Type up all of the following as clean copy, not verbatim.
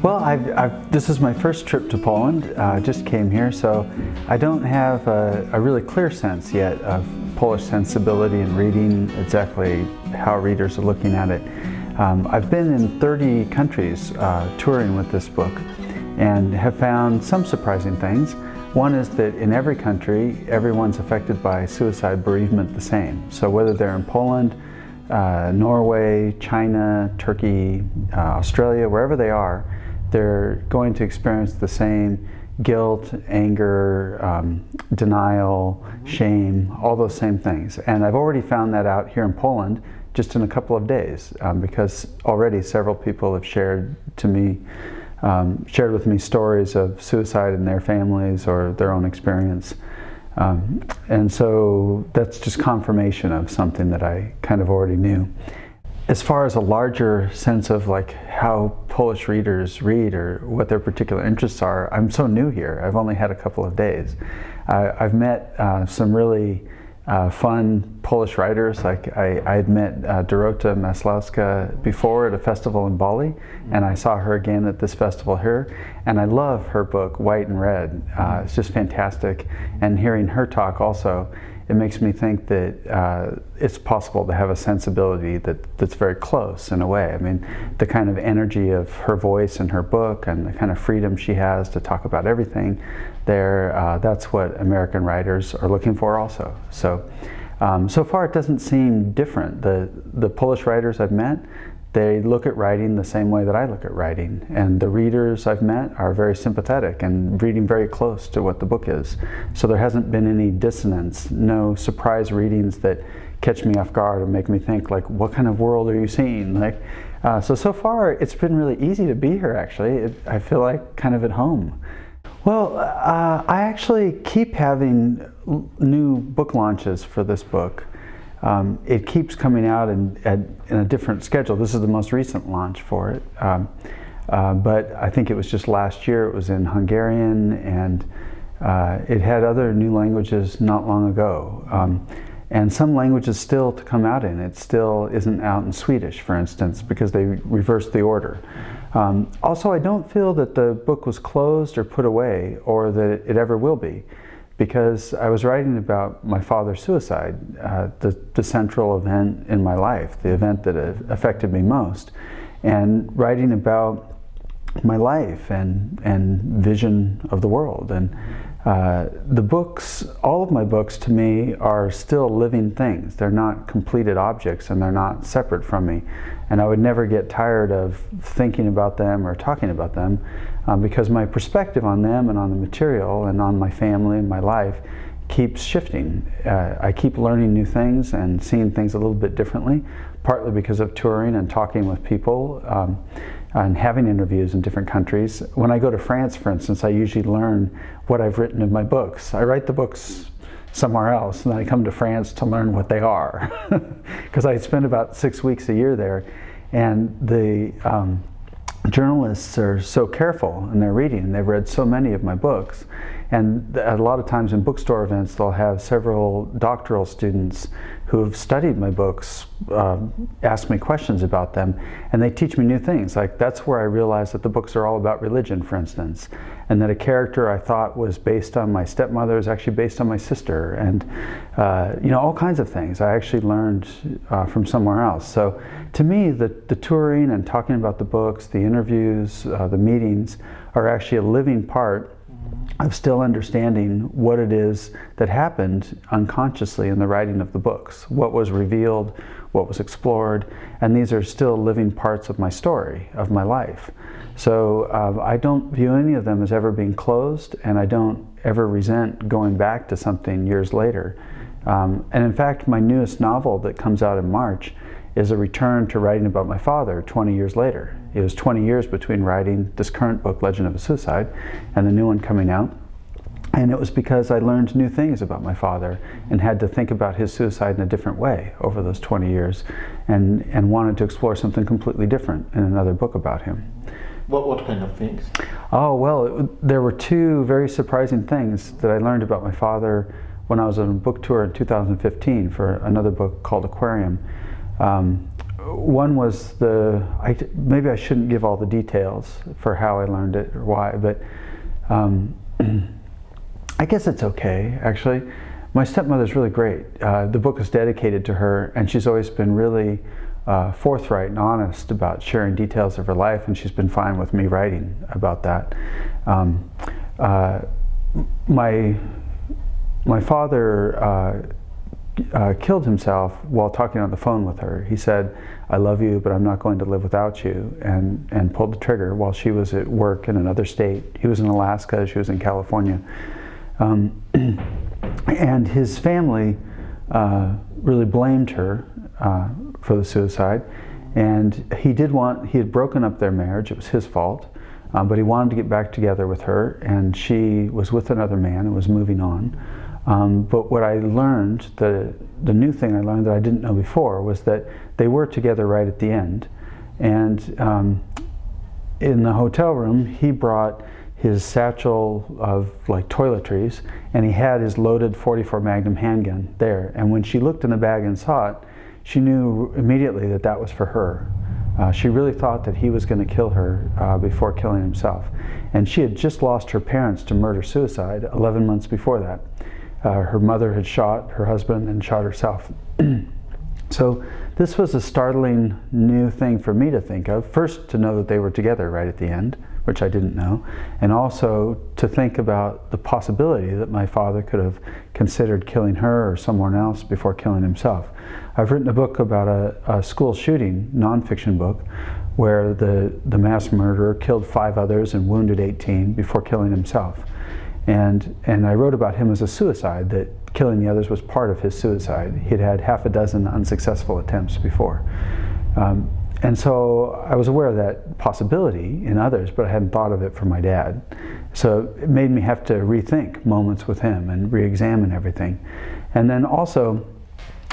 Well, this is my first trip to Poland. I just came here, so I don't have a really clear sense yet of Polish sensibility and reading, exactly how readers are looking at it. I've been in 30 countries touring with this book and have found some surprising things. One is that in every country, everyone's affected by suicide bereavement the same. So whether they're in Poland, Norway, China, Turkey, Australia, wherever they are, they're going to experience the same guilt, anger, denial, shame, all those same things. And I've already found that out here in Poland just in a couple of days because already several people have shared with me stories of suicide in their families or their own experience. And so that's just confirmation of something that I kind of already knew. As far as a larger sense of like how Polish readers read or what their particular interests are, I'm so new here. I've only had a couple of days. I've met some really fun Polish writers. Like I had met Dorota Maslowska before at a festival in Bali, and I saw her again at this festival here, and I love her book White and Red. It's just fantastic, and hearing her talk also, it makes me think that it's possible to have a sensibility that's very close in a way. I mean, the kind of energy of her voice in her book and the kind of freedom she has to talk about everything there, that's what American writers are looking for also. So, so far it doesn't seem different. The Polish writers I've met, they look at writing the same way that I look at writing, and the readers I've met are very sympathetic and reading very close to what the book is. So there hasn't been any dissonance, no surprise readings that catch me off guard or make me think like, what kind of world are you seeing? Like, so far it's been really easy to be here actually. I feel like kind of at home. Well, I actually keep having new book launches for this book. It keeps coming out in a different schedule. This is the most recent launch for it, but I think it was just last year. It was in Hungarian, and it had other new languages not long ago, and some languages still to come out in. It still isn't out in Swedish, for instance, because they reversed the order. Also, I don't feel that the book was closed or put away, or that it ever will be, because I was writing about my father's suicide, the central event in my life, the event that affected me most, and writing about my life and vision of the world. And the books, all of my books to me are still living things. They're not completed objects, and they're not separate from me. And I would never get tired of thinking about them or talking about them, because my perspective on them and on the material and on my family and my life keeps shifting. I keep learning new things and seeing things a little bit differently, partly because of touring and talking with people and having interviews in different countries. When I go to France, for instance, I usually learn what I've written in my books. I write the books somewhere else, and then I come to France to learn what they are, because I spend about 6 weeks a year there, and the journalists are so careful in their reading, and they've read so many of my books, and a lot of times in bookstore events they'll have several doctoral students who have studied my books ask me questions about them, and they teach me new things. Like, that's where I realized that the books are all about religion, for instance, and that a character I thought was based on my stepmother is actually based on my sister, and you know, all kinds of things I actually learned from somewhere else. So to me, the touring and talking about the books, the interviews, the meetings are actually a living part of still understanding what it is that happened unconsciously in the writing of the books, what was revealed, what was explored, and these are still living parts of my story, of my life. So I don't view any of them as ever being closed, and I don't ever resent going back to something years later. And in fact, my newest novel that comes out in March is a return to writing about my father 20 years later. It was 20 years between writing this current book, Legend of a Suicide, and the new one coming out. And it was because I learned new things about my father and had to think about his suicide in a different way over those 20 years, and wanted to explore something completely different in another book about him. What kind of things? Oh, well, there were two very surprising things that I learned about my father when I was on a book tour in 2015 for another book called Aquarium. one was maybe I shouldn't give all the details for how I learned it or why, but I guess it's okay, actually. My stepmother's really great. The book is dedicated to her, and she's always been really forthright and honest about sharing details of her life, and she's been fine with me writing about that. My father killed himself while talking on the phone with her. He said, "I love you, but I'm not going to live without you," and pulled the trigger while she was at work in another state. He was in Alaska, she was in California. And his family really blamed her for the suicide, and he had broken up their marriage. It was his fault, but he wanted to get back together with her, and she was with another man and was moving on. But what I learned, the new thing I learned that I didn't know before, was that they were together right at the end. And in the hotel room, he brought his satchel of like toiletries, and he had his loaded .44 Magnum handgun there. And when she looked in the bag and saw it, she knew immediately that that was for her. She really thought that he was going to kill her before killing himself. And she had just lost her parents to murder-suicide 11 months before that. Her mother had shot her husband and shot herself. So this was a startling new thing for me to think of. First, to know that they were together right at the end, which I didn't know, and also to think about the possibility that my father could have considered killing her or someone else before killing himself. I've written a book about a school shooting, nonfiction book, where the mass murderer killed 5 others and wounded 18 before killing himself. And I wrote about him as a suicide, that killing the others was part of his suicide. He'd had half a dozen unsuccessful attempts before. And so I was aware of that possibility in others, but I hadn't thought of it for my dad. So it made me have to rethink moments with him and re-examine everything. And then also,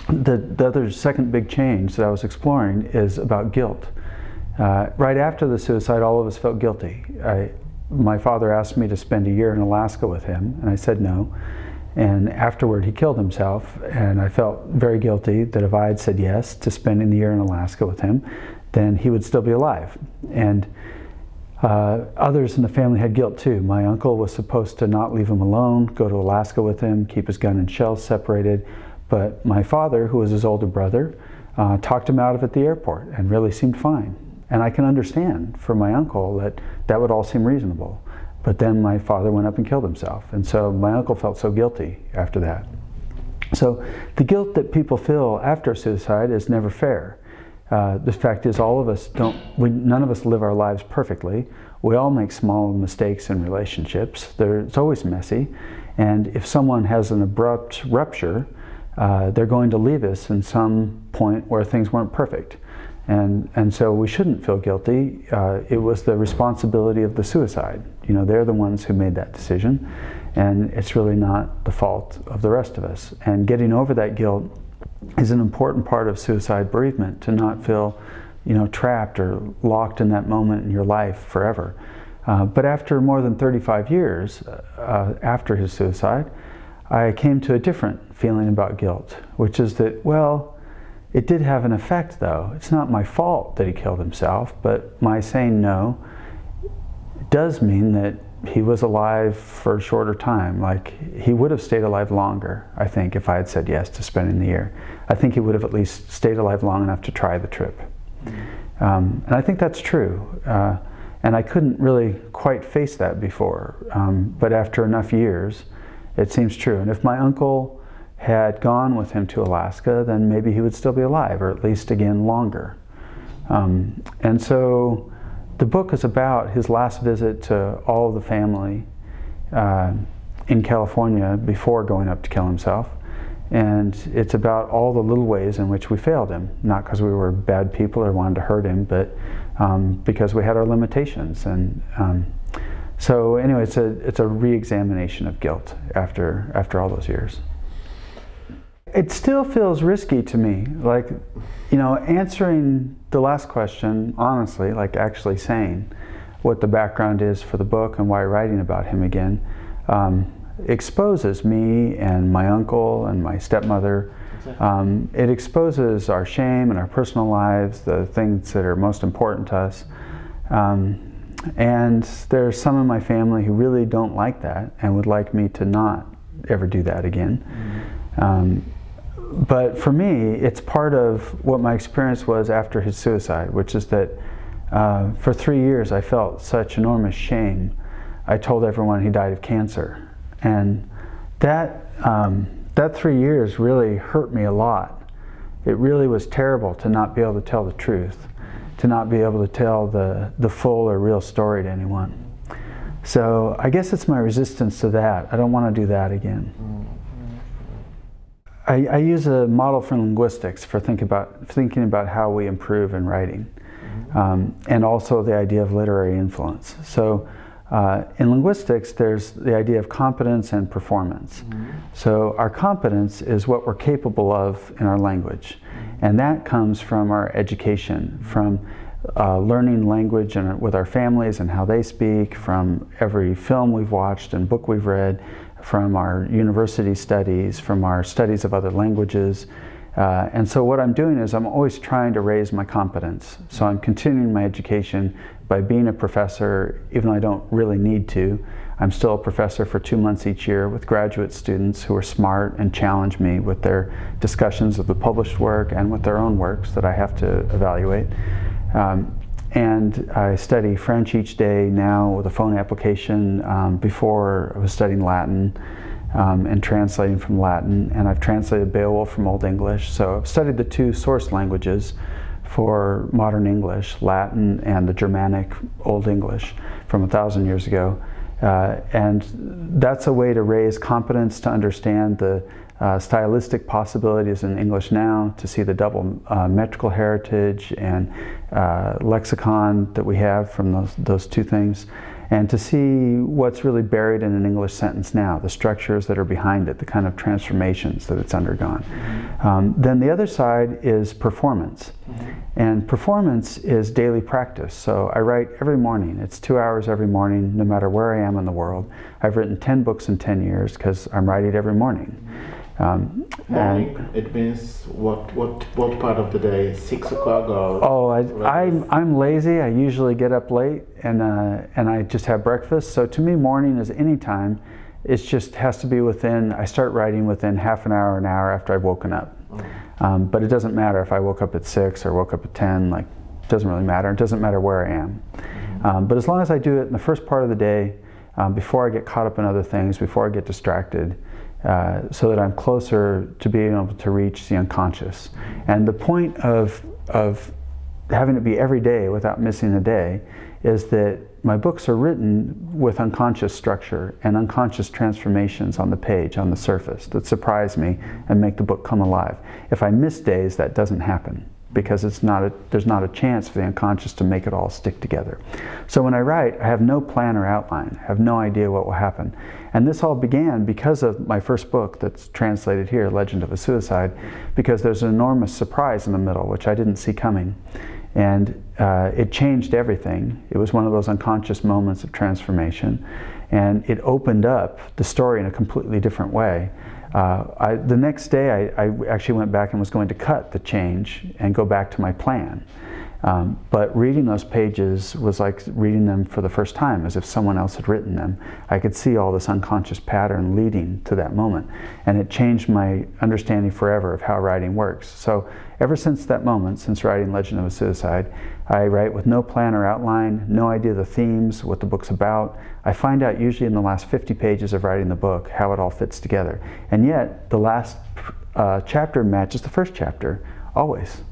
the other second big change that I was exploring is about guilt. Right after the suicide, all of us felt guilty. My father asked me to spend a year in Alaska with him, and I said no. And afterward, he killed himself, and I felt very guilty that if I had said yes to spending the year in Alaska with him, then he would still be alive. And others in the family had guilt too. My uncle was supposed to not leave him alone, go to Alaska with him, keep his gun and shells separated. But my father, who was his older brother, talked him out of it at the airport and really seemed fine. And I can understand for my uncle that that would all seem reasonable. But then my father went up and killed himself. And so my uncle felt so guilty after that. So the guilt that people feel after suicide is never fair. The fact is, all of us none of us live our lives perfectly. We all make small mistakes in relationships. It's always messy. And if someone has an abrupt rupture, they're going to leave us in some point where things weren't perfect. And so we shouldn't feel guilty. It was the responsibility of the suicide. You know, they're the ones who made that decision, and it's really not the fault of the rest of us. And getting over that guilt is an important part of suicide bereavement, to not feel, you know, trapped or locked in that moment in your life forever. But after more than 35 years after his suicide, I came to a different feeling about guilt, which is that, well, it did have an effect though. It's not my fault that he killed himself, but my saying no does mean that he was alive for a shorter time. Like, he would have stayed alive longer, I think, if I had said yes to spending the year. I think he would have at least stayed alive long enough to try the trip. And I think that's true. And I couldn't really quite face that before. But after enough years, it seems true. And if my uncle had gone with him to Alaska, then maybe he would still be alive, or at least again longer. And so the book is about his last visit to all of the family in California before going up to kill himself. And it's about all the little ways in which we failed him, not because we were bad people or wanted to hurt him, but because we had our limitations. And so anyway, it's a re-examination of guilt after all those years. It still feels risky to me, like, you know, answering the last question honestly, like actually saying what the background is for the book and why writing about him again, exposes me and my uncle and my stepmother It exposes our shame and our personal lives, the things that are most important to us. And there's some in my family who really don't like that and would like me to not ever do that again. But for me, it's part of what my experience was after his suicide, which is that for 3 years I felt such enormous shame. I told everyone he died of cancer. And that 3 years really hurt me a lot. It really was terrible to not be able to tell the truth, to not be able to tell the full or real story to anyone. So I guess it's my resistance to that. I don't want to do that again. I use a model from linguistics for thinking about how we improve in writing, and also the idea of literary influence. So in linguistics, there's the idea of competence and performance. So our competence is what we're capable of in our language, and that comes from our education, from learning language and with our families and how they speak, from every film we've watched and book we've read, from our university studies, from our studies of other languages. And so what I'm doing is I'm always trying to raise my competence. So I'm continuing my education by being a professor, even though I don't really need to. I'm still a professor for 2 months each year with graduate students who are smart and challenge me with their discussions of the published work and with their own works that I have to evaluate. And I study French each day now with a phone application. Before I was studying Latin and translating from Latin, and I've translated Beowulf from Old English. So I've studied the 2 source languages for modern English, Latin and the Germanic Old English from 1,000 years ago. And that's a way to raise competence, to understand the stylistic possibilities in English now, to see the double metrical heritage and lexicon that we have from those 2 things, and to see what's really buried in an English sentence now, the structures that are behind it, the kind of transformations that it's undergone. Then the other side is performance. And performance is daily practice. So I write every morning. It's 2 hours every morning, no matter where I am in the world. I've written 10 books in 10 years because I'm writing every morning. Morning, it means what part of the day? 6 o'clock or? Oh, I'm lazy. I usually get up late and I just have breakfast. So to me, morning is any time. It just has to be within. I start writing within half an hour after I've woken up. But it doesn't matter if I woke up at 6 or woke up at 10. Like, it doesn't really matter. It doesn't matter where I am. But as long as I do it in the first part of the day, before I get caught up in other things, before I get distracted, so that I'm closer to being able to reach the unconscious. And the point of having it be every day without missing a day is that my books are written with unconscious structure and unconscious transformations on the page, on the surface, that surprise me and make the book come alive. If I miss days, that doesn't happen, because there's not a chance for the unconscious to make it all stick together. So when I write, I have no plan or outline. I have no idea what will happen. And this all began because of my first book that's translated here, Legend of a Suicide, because there's an enormous surprise in the middle, which I didn't see coming. And it changed everything. It was one of those unconscious moments of transformation. And it opened up the story in a completely different way. The next day, I actually went back and was going to cut the change and go back to my plan. But reading those pages was like reading them for the first time, as if someone else had written them. I could see all this unconscious pattern leading to that moment. And it changed my understanding forever of how writing works. So ever since that moment, since writing Legend of a Suicide, I write with no plan or outline, no idea the themes, what the book's about. I find out usually in the last 50 pages of writing the book how it all fits together. And yet, the last chapter matches the first chapter, always.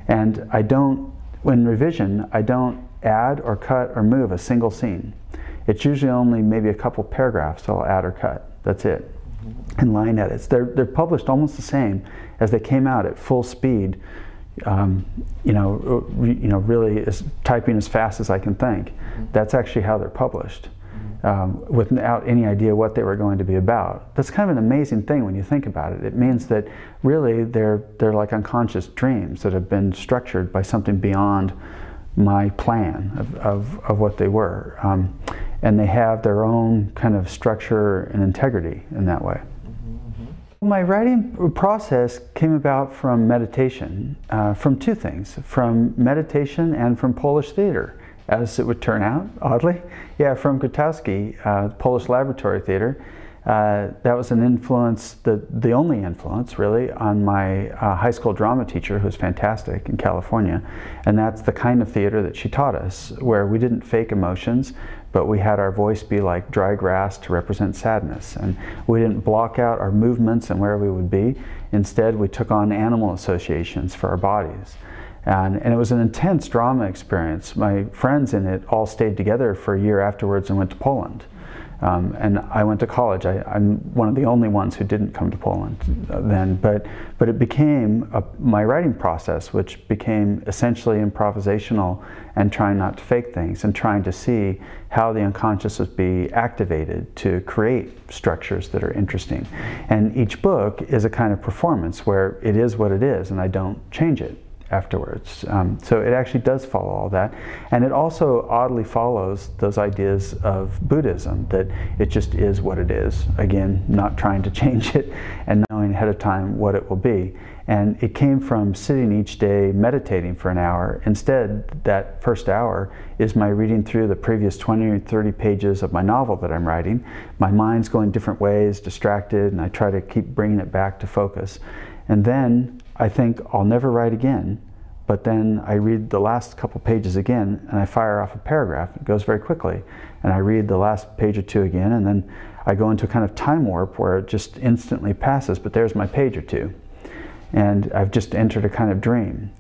And I don't, in revision, I don't add or cut or move a single scene. It's usually only maybe a couple paragraphs I'll add or cut. That's it. And line edits. They're published almost the same as they came out at full speed. Really typing as fast as I can think. That's actually how they're published, without any idea what they were going to be about. That's kind of an amazing thing when you think about it. It means that really they're like unconscious dreams that have been structured by something beyond my plan of what they were. And they have their own kind of structure and integrity in that way. My writing process came about from meditation, from two things, from meditation and from Polish theater, as it would turn out, oddly. Yeah, from Grotowski, Polish Laboratory Theater. That was an influence, the only influence really, on my high school drama teacher, who's fantastic in California. And that's the kind of theater that she taught us, where we didn't fake emotions, but we had our voice be like dry grass to represent sadness. And we didn't block out our movements and where we would be. Instead, we took on animal associations for our bodies. And it was an intense drama experience. My friends in it all stayed together for a year afterwards and went to Poland. And I went to college. I'm one of the only ones who didn't come to Poland then, but it became my writing process, which became essentially improvisational and trying not to fake things and trying to see how the unconscious would be activated to create structures that are interesting. And each book is a kind of performance where it is what it is and I don't change it afterwards. So it actually does follow all that. And it also oddly follows those ideas of Buddhism, that it just is what it is. Again, not trying to change it and knowing ahead of time what it will be. And it came from sitting each day meditating for an hour. Instead, that first hour is my reading through the previous 20 or 30 pages of my novel that I'm writing. My mind's going different ways, distracted, and I try to keep bringing it back to focus. And then I think I'll never write again, but then I read the last couple pages again and I fire off a paragraph. It goes very quickly. And I read the last page or two again, and then I go into a kind of time warp where it just instantly passes, but there's my page or two. And I've just entered a kind of dream.